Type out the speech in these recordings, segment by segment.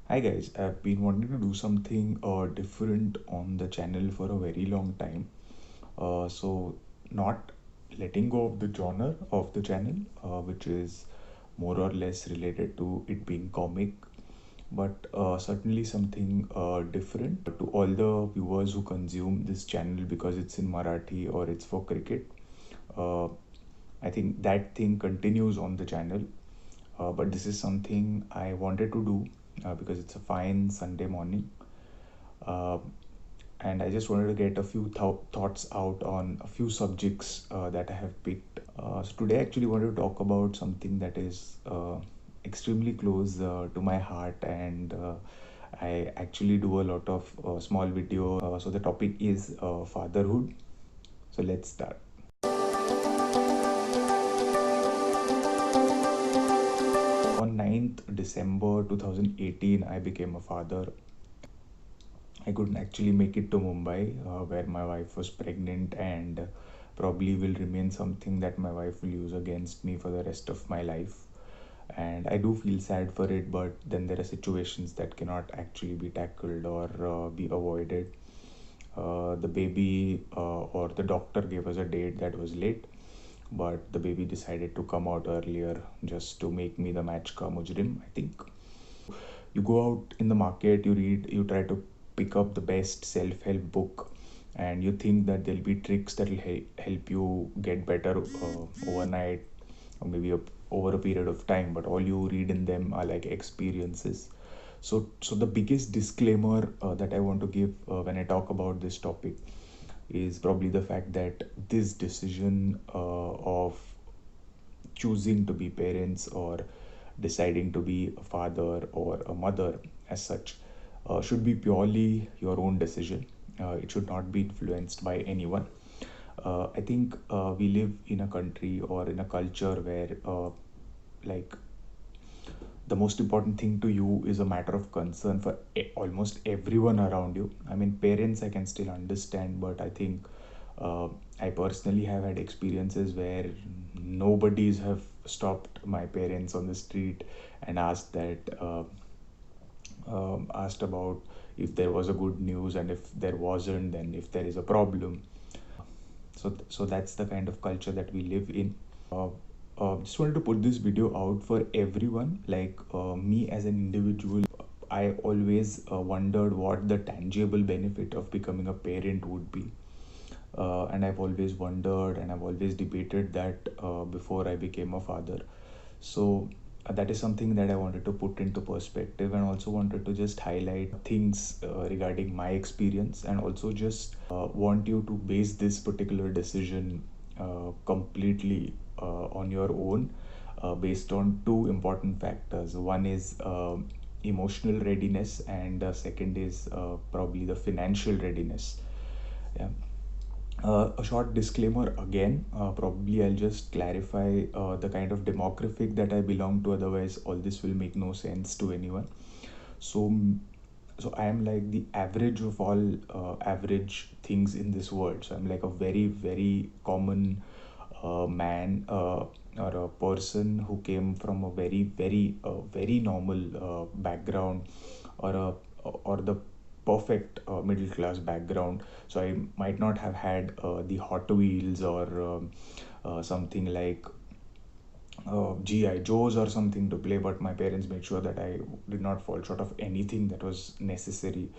Hi guys, I've been wanting to do something different on the channel for a very long time. So not letting go of the genre of the channel, which is more or less related to it being comic, but certainly something different to all the viewers who consume this channel because it's in Marathi or it's for cricket. Uh, I think that thing continues on the channel, but this is something I wanted to do because it's a fine Sunday morning. Uh, and I just wanted to get a few thoughts out on a few subjects that I have picked. So today, I actually wanted to talk about something that is extremely close to my heart, and I actually do a lot of small video. So the topic is fatherhood. So let's start. On 9th December 2018, I became a father. I couldn't actually make it to Mumbai, where my wife was pregnant, and probably will remain something that my wife will use against me for the rest of my life. And I do feel sad for it, but then there are situations that cannot actually be tackled or be avoided. The baby or the doctor gave us a date that was late, but the baby decided to come out earlier just to make me the match ka mujrim, I think. You go out in the market, you read, you try to pick up the best self-help book, and you think that there'll be tricks that will help you get better overnight, or maybe over a period of time, but all you read in them are like experiences. So the biggest disclaimer that I want to give when I talk about this topic is probably the fact that this decision of choosing to be parents or deciding to be a father or a mother as such should be purely your own decision. It should not be influenced by anyone. I think we live in a country or in a culture where like the most important thing to you is a matter of concern for almost everyone around you. I mean, parents I can still understand, but I think I personally have had experiences where nobodies have stopped my parents on the street and asked about if there was a good news, and if there wasn't, then if there is a problem. So that's the kind of culture that we live in. uh, just wanted to put this video out for everyone. Like me as an individual, I always wondered what the tangible benefit of becoming a parent would be. And I've always wondered and I've always debated that before I became a father. So that is something that I wanted to put into perspective, and also wanted to just highlight things regarding my experience, and also just want you to base this particular decision completely on your own, based on two important factors. One is emotional readiness, and second is probably the financial readiness. Yeah. A short disclaimer again, probably I'll just clarify the kind of demographic that I belong to, otherwise, all this will make no sense to anyone. So, so I am like the average of all average things in this world. So, I'm like a very, very common man or a person who came from a very, very, very normal background, or the perfect middle class background. So I might not have had the Hot Wheels or something like GI Joes or something to play, but my parents made sure that I did not fall short of anything that was necessary.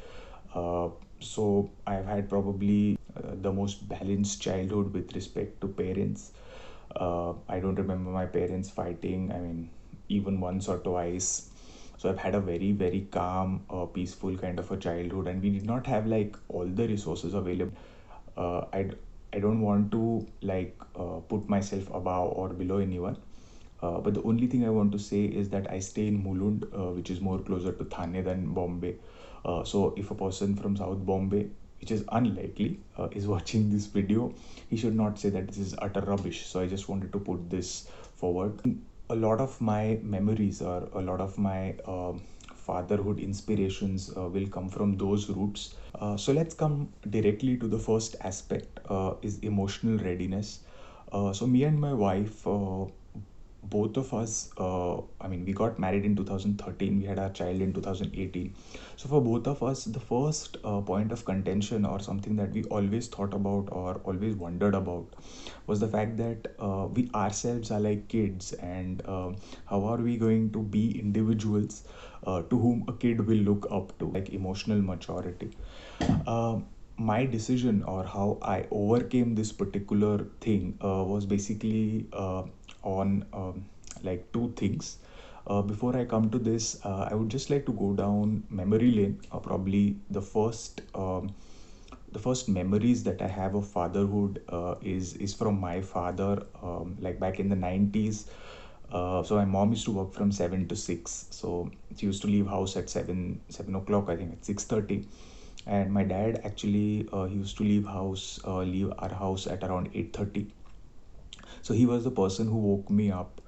Uh, so I've had probably the most balanced childhood with respect to parents. I don't remember my parents fighting, I mean, even once or twice. So I've had a very, very calm, peaceful kind of a childhood, and we did not have like all the resources available. Uh, I, I don't want to like put myself above or below anyone. But the only thing I want to say is that I stay in Mulund, which is more closer to Thane than Bombay. So if a person from South Bombay, which is unlikely, is watching this video, he should not say that this is utter rubbish. So I just wanted to put this forward. A lot of my memories or a lot of my fatherhood inspirations will come from those roots. So let's come directly to the first aspect, is emotional readiness. So me and my wife both of us, I mean, we got married in 2013, we had our child in 2018. So for both of us, the first point of contention, or something that we always thought about or always wondered about, was the fact that we ourselves are like kids, and how are we going to be individuals to whom a kid will look up to, like emotional maturity. My decision, or how I overcame this particular thing, was basically on like two things. Before I come to this, I would just like to go down memory lane. Probably the first memories that I have of fatherhood is from my father. Like back in the 90s. So my mom used to work from 7 to 6. So she used to leave house at 7 o'clock. I think at 6:30. And my dad actually he used to leave our house at around 8:30. So he was the person who woke me up.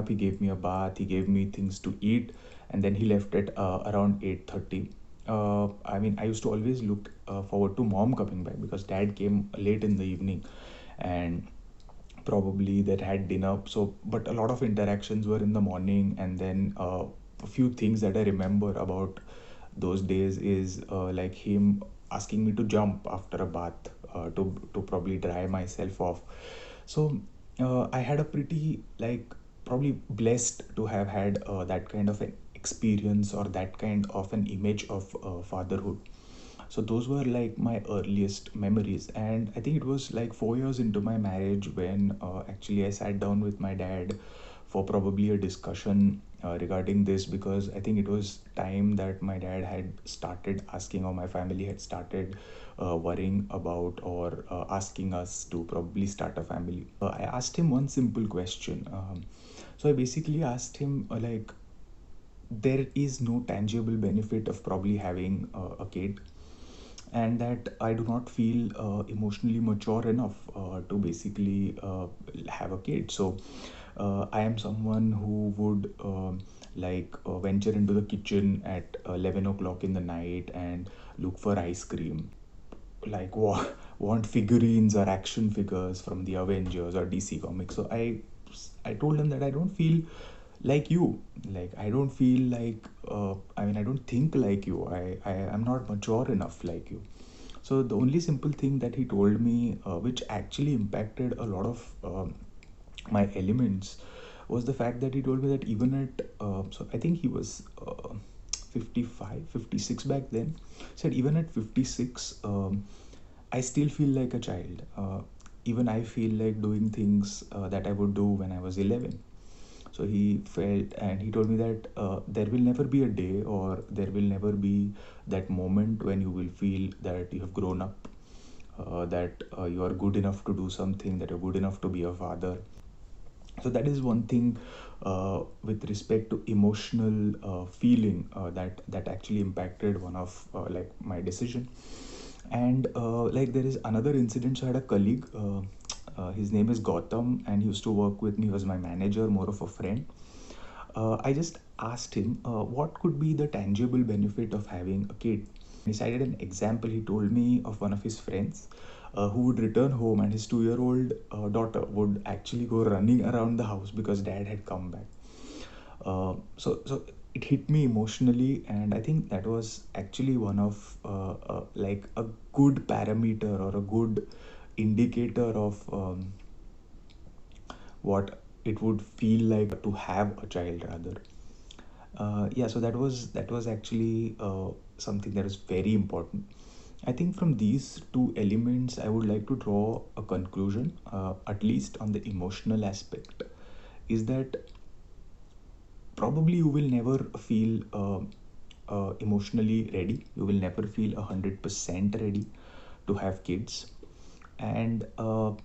He gave me a bath, he gave me things to eat, and then he left at around 8:30. I mean, I used to always look forward to mom coming back, because dad came late in the evening, and probably that had dinner. So but a lot of interactions were in the morning. And then a few things that I remember about those days is like him asking me to jump after a bath, to probably dry myself off. So I had a pretty, like, probably blessed to have had that kind of an experience, or that kind of an image of fatherhood. So those were like my earliest memories. And I think it was like 4 years into my marriage when actually I sat down with my dad for probably a discussion regarding this, because I think it was time that my dad had started asking, or my family had started worrying about, or asking us to probably start a family. I asked him one simple question. So I basically asked him, like, there is no tangible benefit of probably having a kid, and that I do not feel emotionally mature enough to basically have a kid. So I am someone who would venture into the kitchen at 11 o'clock in the night and look for ice cream, like want figurines or action figures from the Avengers or DC Comics. So I told him that I don't feel like you. Like, I don't feel like I mean, I don't think like you. I am not mature enough like you. So the only simple thing that he told me, which actually impacted a lot of my elements, was the fact that he told me that even at so I think he was 55, 56 back then. Said even at 56, I still feel like a child. Even I feel like doing things that I would do when I was 11. So he felt, and he told me that there will never be a day, or there will never be that moment when you will feel that you have grown up, that you are good enough to do something, that you're good enough to be a father. So that is one thing with respect to emotional feeling that actually impacted one of like my decision. And like, there is another incident. So I had a colleague, his name is Gautam, and he used to work with me. He was my manager, more of a friend. I just asked him what could be the tangible benefit of having a kid. He cited an example. He told me of one of his friends who would return home, and his 2 year old daughter would actually go running around the house because dad had come back. So it hit me emotionally, and I think that was actually one of like a good parameter, or a good indicator of what it would feel like to have a child, rather. Yeah, so that was actually something that is very important. I think from these two elements, I would like to draw a conclusion, at least on the emotional aspect, is that probably you will never feel emotionally ready. You will never feel 100% ready to have kids, and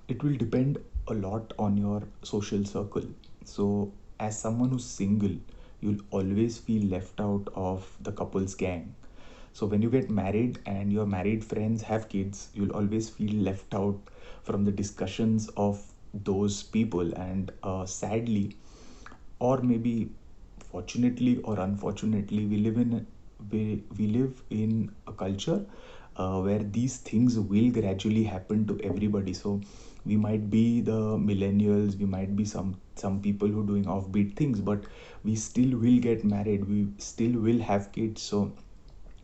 it will depend a lot on your social circle. So, as someone who's single, you'll always feel left out of the couple's gang. So when you get married and your married friends have kids, you'll always feel left out from the discussions of those people. And sadly, or maybe fortunately or unfortunately, we live in a culture where these things will gradually happen to everybody. So we might be the millennials, we might be some people who doing offbeat things, but we still will get married, we still will have kids. So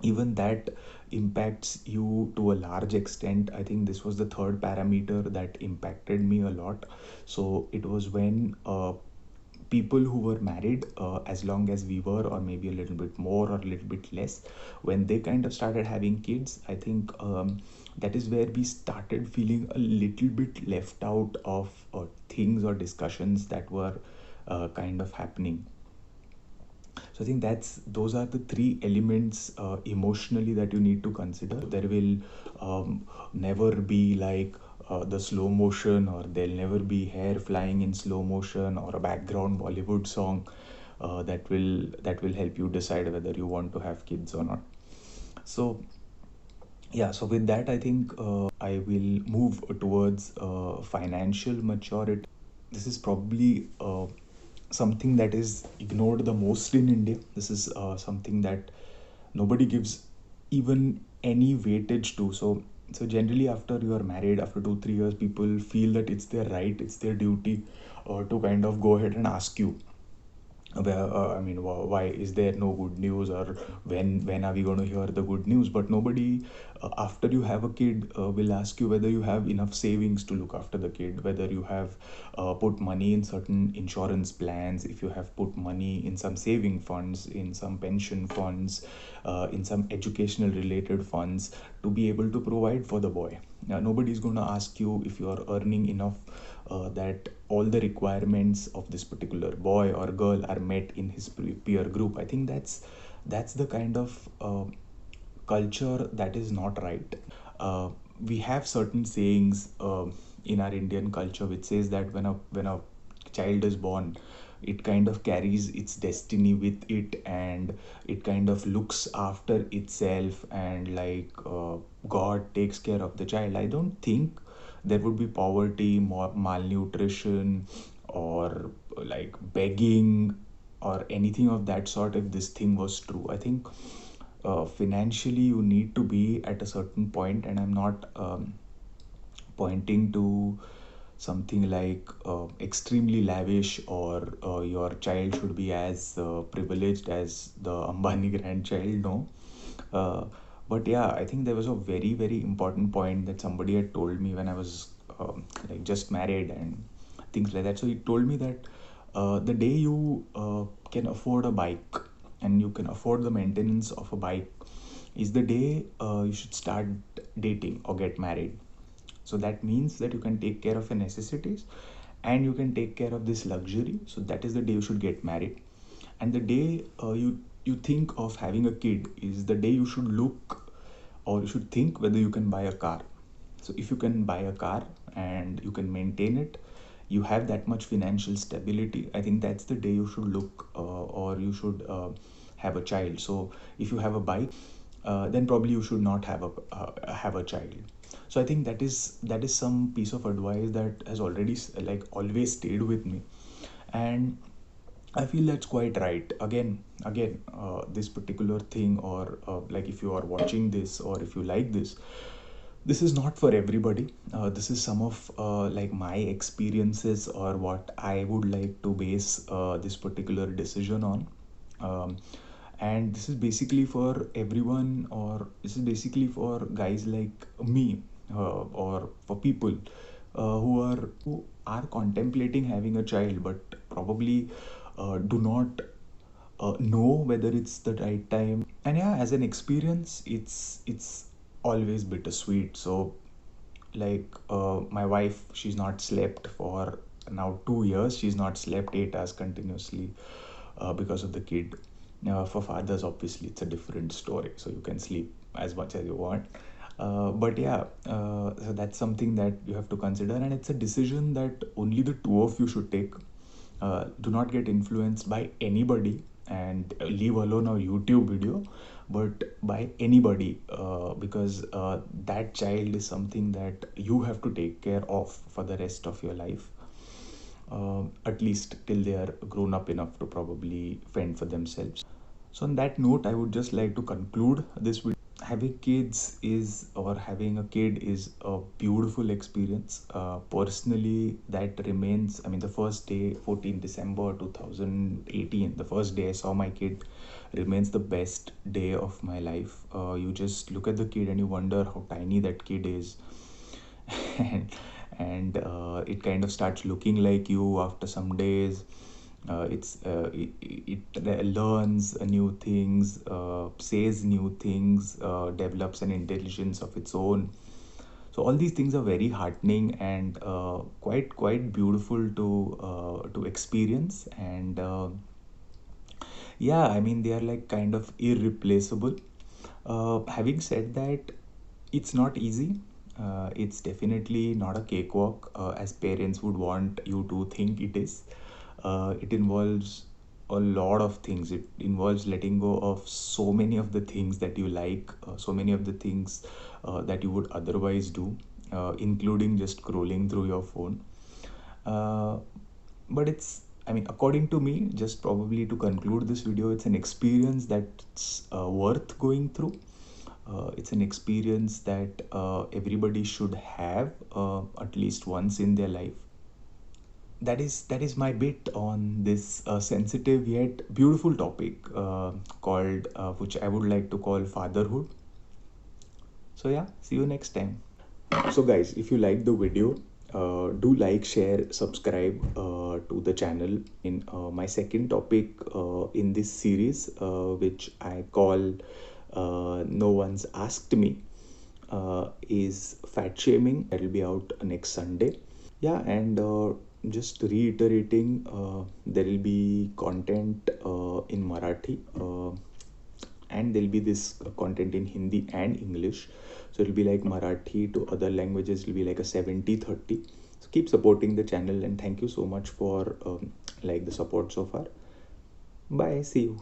even that impacts you to a large extent. I think this was the third parameter that impacted me a lot. So it was when people who were married as long as we were, or maybe a little bit more or a little bit less, when they kind of started having kids, I think that is where we started feeling a little bit left out of things or discussions that were kind of happening. So I think those are the three elements emotionally that you need to consider. There will never be like the slow motion, or there'll never be hair flying in slow motion, or a background Bollywood song that will help you decide whether you want to have kids or not. So yeah, so with that, I think I will move towards financial maturity. This is probably something that is ignored the most in India. This is something that nobody gives even any weightage to. So generally, after you are married, after 2 3 years, people feel that it's their right, it's their duty to kind of go ahead and ask you, I mean, why is there no good news, or when are we going to hear the good news? But nobody, after you have a kid, will ask you whether you have enough savings to look after the kid, whether you have put money in certain insurance plans, if you have put money in some saving funds, in some pension funds, in some educational related funds, to be able to provide for the boy. Nobody is going to ask you if you are earning enough that all the requirements of this particular boy or girl are met in his peer group. I think that's the kind of culture that is not right. We have certain sayings in our Indian culture which says that when a child is born, it kind of carries its destiny with it, and it kind of looks after itself, and like God takes care of the child. I don't think there would be poverty, malnutrition, or like begging, or anything of that sort if this thing was true. I think financially you need to be at a certain point, and I'm not pointing to something like extremely lavish, or your child should be as privileged as the Ambani grandchild. No. Uh, but yeah, I think there was a very, very important point that somebody had told me when I was like just married and things like that. So he told me that the day you can afford a bike, and you can afford the maintenance of a bike, is the day you should start dating or get married. So that means that you can take care of your necessities, and you can take care of this luxury. So that is the day you should get married. And the day you think of having a kid is the day you should look, or you should think whether you can buy a car. So if you can buy a car and you can maintain it, you have that much financial stability, I think that's the day you should look, or you should have a child. So if you have a bike, then probably you should not have a child. So I think that is some piece of advice that has already like always stayed with me, and I feel that's quite right. Again, this particular thing, or like if you are watching this, or if you like this is not for everybody. This is some of like my experiences, or what I would like to base this particular decision on. Um, and this is basically for everyone, or this is basically for guys like me, or for people who are contemplating having a child, but probably do not know whether it's the right time. And yeah, as an experience, it's always bittersweet. So like my wife, she's not slept for now 2 years. She's not slept 8 hours continuously because of the kid. For fathers, obviously it's a different story, so you can sleep as much as you want. But yeah, so that's something that you have to consider, and it's a decision that only the two of you should take. Do not get influenced by anybody, and leave alone a YouTube video, but by anybody, because that child is something that you have to take care of for the rest of your life, at least till they are grown up enough to probably fend for themselves. So on that note, I would just like to conclude this video. having kids is or having a kid is a beautiful experience. Personally, that remains, I mean, the first day, 14 December 2018, the first day I saw my kid, remains the best day of my life. You just look at the kid and you wonder how tiny that kid is. and it kind of starts looking like you after some days. It learns new things, says new things, develops an intelligence of its own. So all these things are very heartening and quite beautiful to experience. And yeah, I mean, they are like kind of irreplaceable. Having said that, it's not easy. It's definitely not a cakewalk, as parents would want you to think it is. It involves a lot of things. It involves letting go of so many of the things that you like, so many of the things that you would otherwise do, including just scrolling through your phone. Uh, but it's, I mean, according to me, just probably to conclude this video, it's an experience that's worth going through. It's an experience that everybody should have at least once in their life. That is my bit on this sensitive yet beautiful topic called which I would like to call fatherhood. So yeah, see you next time. So guys, if you like the video, do like, share, subscribe to the channel. In my second topic in this series, which I call No One's Asked Me, is fat shaming. That will be out next Sunday. Yeah, and just reiterating, there will be content in Marathi, and there'll be this content in Hindi and English. So it'll be like Marathi to other languages, it'll be like a 70-30. So keep supporting the channel, and thank you so much for like the support so far. Bye, see you.